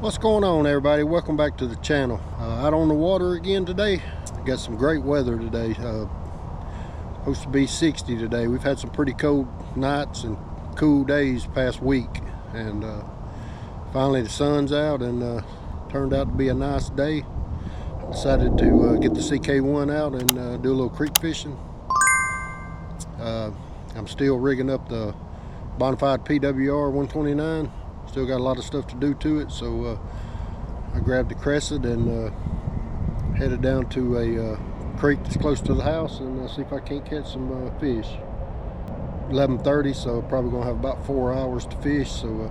What's going on, everybody? Welcome back to the channel. Out on the water again today. Got some great weather today. Supposed to be 60 today. We've had some pretty cold nights and cool days past week, and finally the sun's out and turned out to be a nice day. Decided to get the CK1 out and do a little creek fishing. I'm still rigging up the Bonafide PWR 129. Still got a lot of stuff to do to it, so I grabbed the Crescent and headed down to a creek that's close to the house and see if I can't catch some fish. 11:30, so probably gonna have about 4 hours to fish. So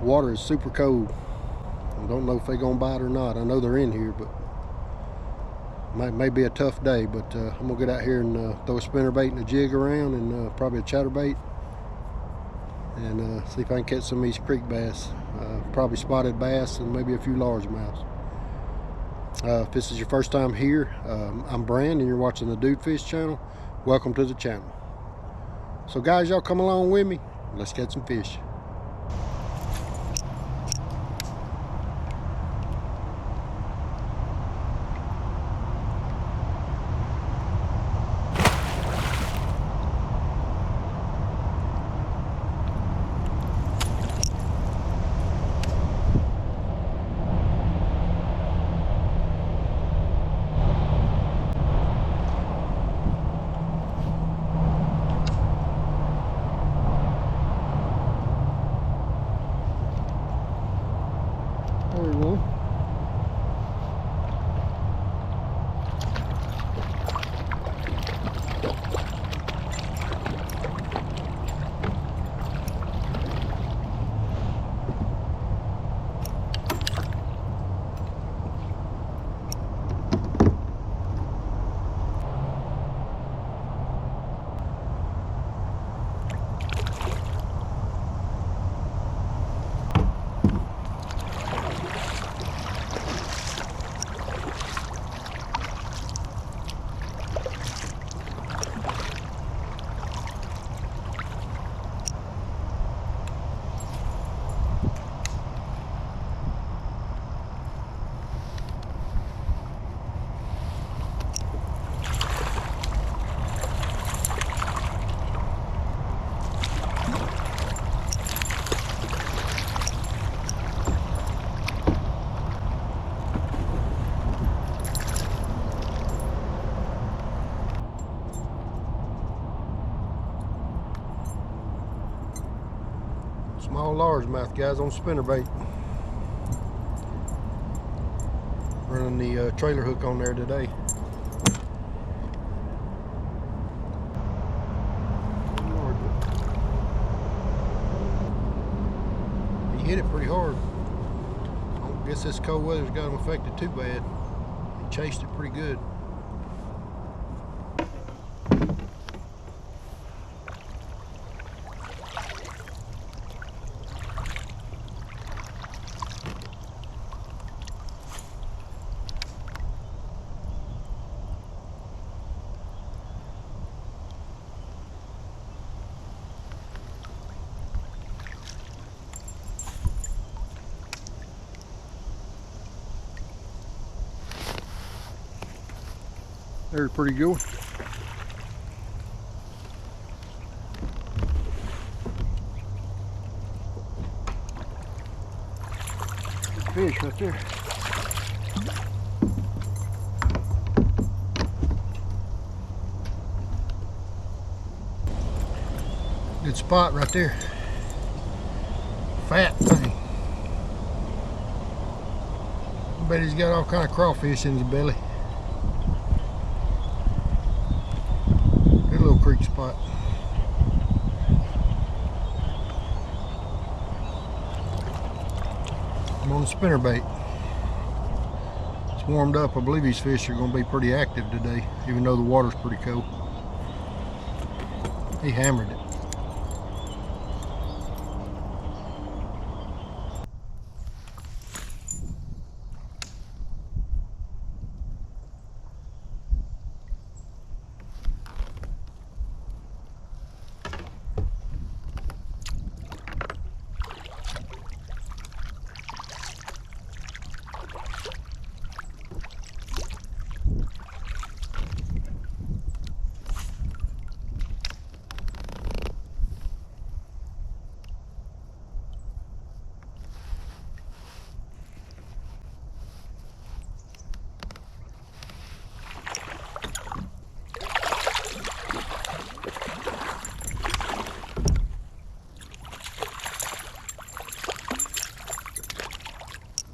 water is super cold. I don't know if they're gonna bite or not. I know they're in here, but may be a tough day. But I'm gonna get out here and throw a spinnerbait and a jig around and probably a chatterbait, and see if I can catch some of these creek bass. Probably spotted bass and maybe a few largemouths. If this is your first time here, I'm Brand and you're watching the Dude Fish channel. Welcome to the channel. So guys, y'all come along with me. Let's catch some fish. There we go. Small largemouth, guys, on spinnerbait. Running the trailer hook on there today. He hit it pretty hard. I guess this cold weather's got him affected too bad. He chased it pretty good. They're pretty good. Good fish right there. Good spot right there. Fat thing. I bet he's got all kind of crawfish in his belly. Good little creek spot. I'm on the spinnerbait. It's warmed up. I believe these fish are going to be pretty active today, even though the water's pretty cold. He hammered it.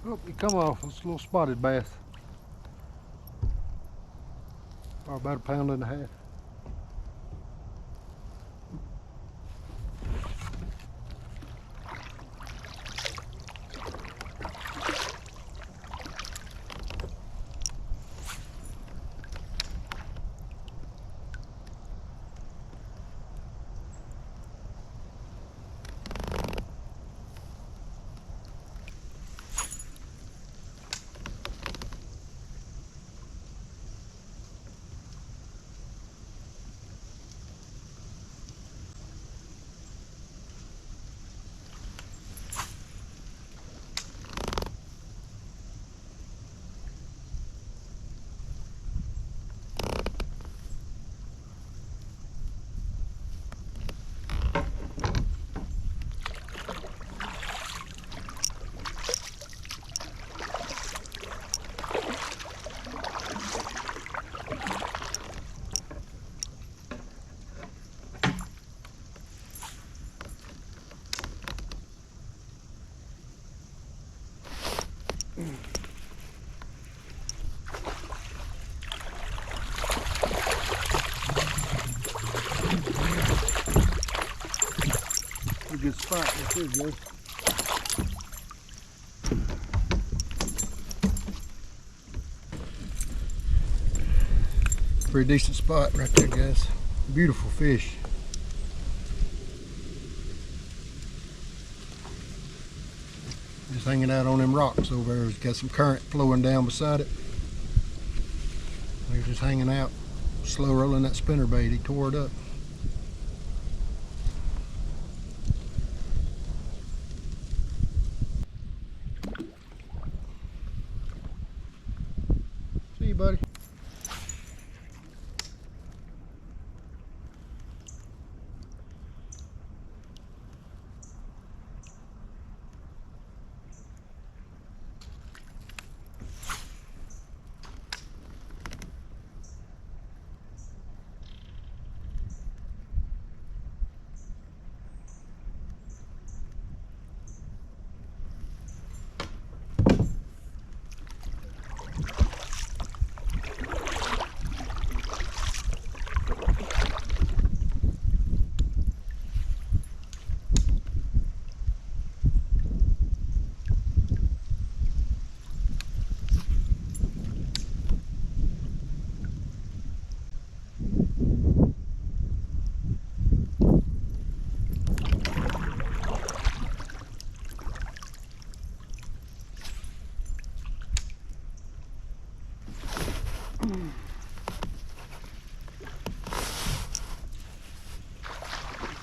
Oh, he come off. It's a little spotted bass. Or about 1.5 pounds. A good spot right there, Joe. Pretty decent spot right there, guys. Beautiful fish. Just hanging out on them rocks over there. It's got some current flowing down beside it. They're just hanging out, slow rolling that spinnerbait. He tore it up. See you, buddy.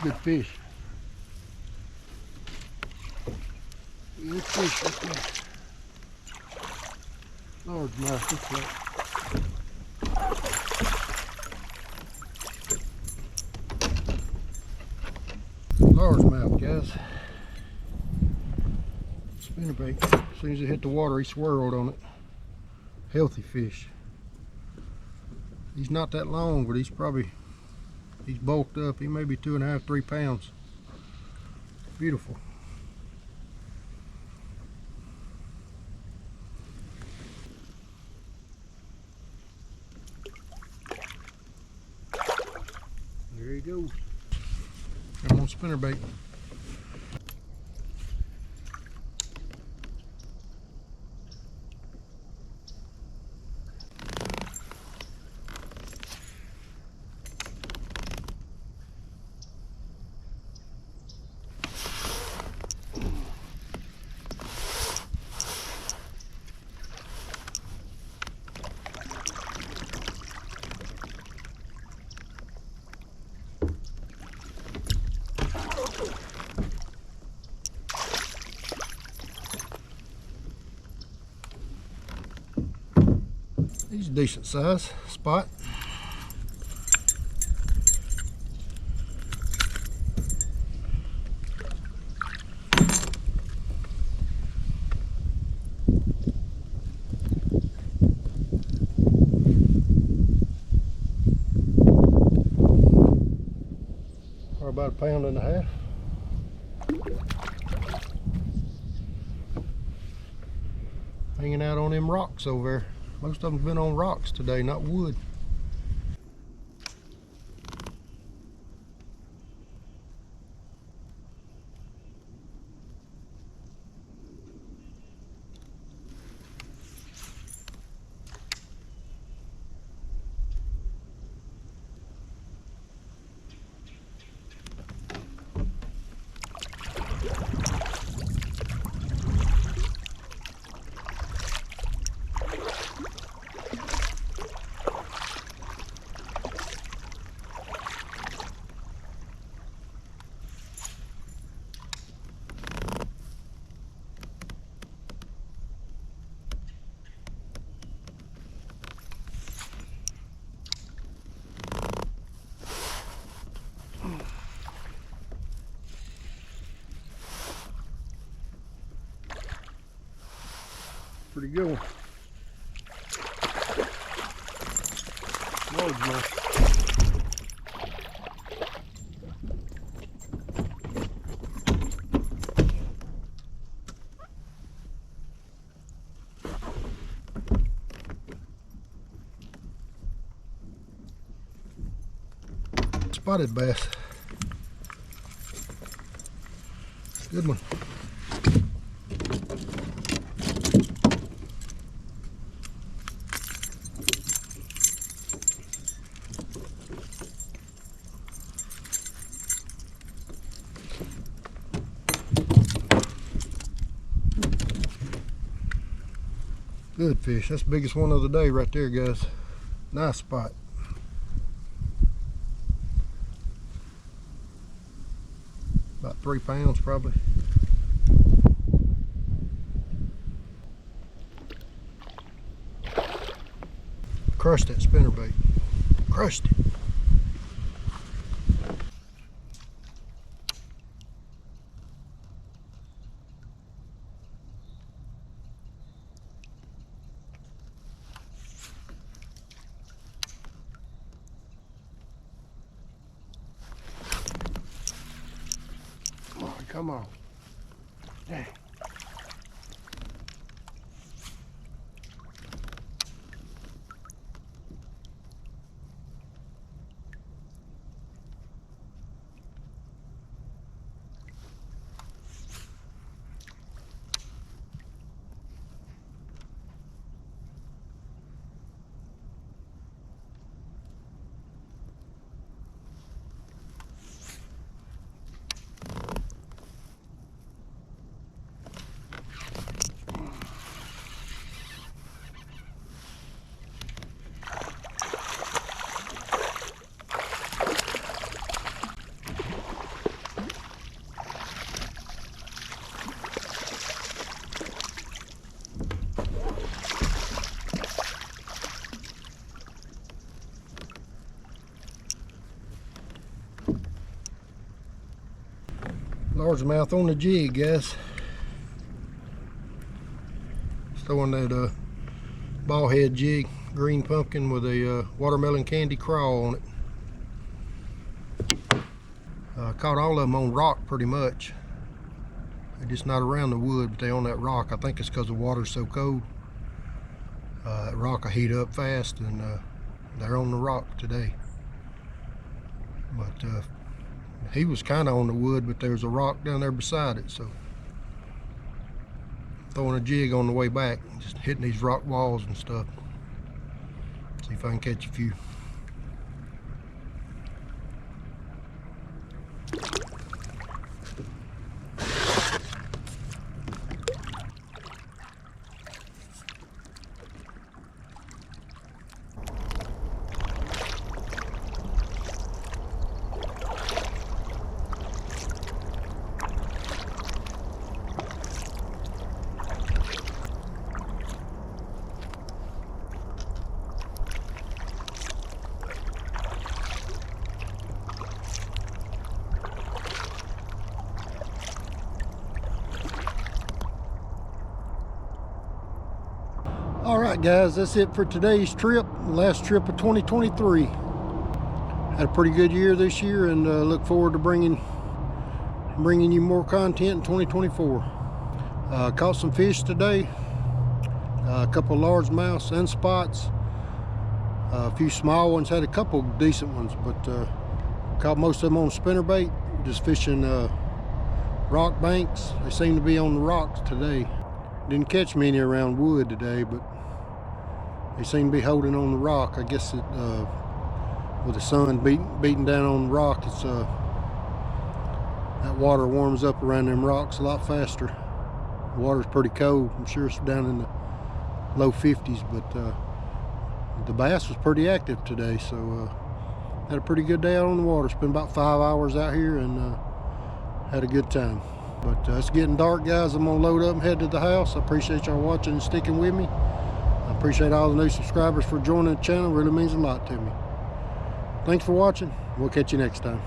Good fish. Good fish right there. Largemouth, looks like. Largemouth, guys. Spinnerbait. As soon as it hit the water, he swirled on it. Healthy fish. He's not that long, but he's bulked up. He may be 2.5, 3 pounds. Beautiful. There he goes. I'm on spinnerbait. He's a decent size spot. Or about 1.5 pounds. hanging out on them rocks over there. Most of them's been on rocks today, not wood. Pretty good one. Largemouth. Spotted bass. Good one. Good fish. That's the biggest one of the day right there, guys. Nice spot. About 3 pounds probably. Crushed that spinnerbait. Crushed it. Come on. Dang. Largemouth on the jig, guys. Just throwing that ball head jig, green pumpkin with a watermelon candy crawl on it. Caught all of them on rock pretty much. They're just not around the wood, but they're on that rock. I think it's because the water's so cold. That rock will heat up fast, and they're on the rock today. But he was kind of on the wood, but there was a rock down there beside it, so throwing a jig on the way back, just hitting these rock walls and stuff. See if I can catch a few. Alright guys, that's it for today's trip, last trip of 2023. Had a pretty good year this year, and look forward to bringing you more content in 2024. Caught some fish today. A couple largemouths and spots. A few small ones, had a couple decent ones, but caught most of them on spinnerbait, just fishing rock banks. They seem to be on the rocks today. Didn't catch many around wood today, but they seem to be holding on the rock. I guess it with the sun beating down on the rock, it's that water warms up around them rocks a lot faster. The water's pretty cold. I'm sure it's down in the low 50s, but the bass was pretty active today, so had a pretty good day out on the water. Spent about 5 hours out here and had a good time. But it's getting dark, guys. I'm gonna load up and head to the house. I appreciate y'all watching and sticking with me. I appreciate all the new subscribers for joining the channel. It really means a lot to me. Thanks for watching. We'll catch you next time.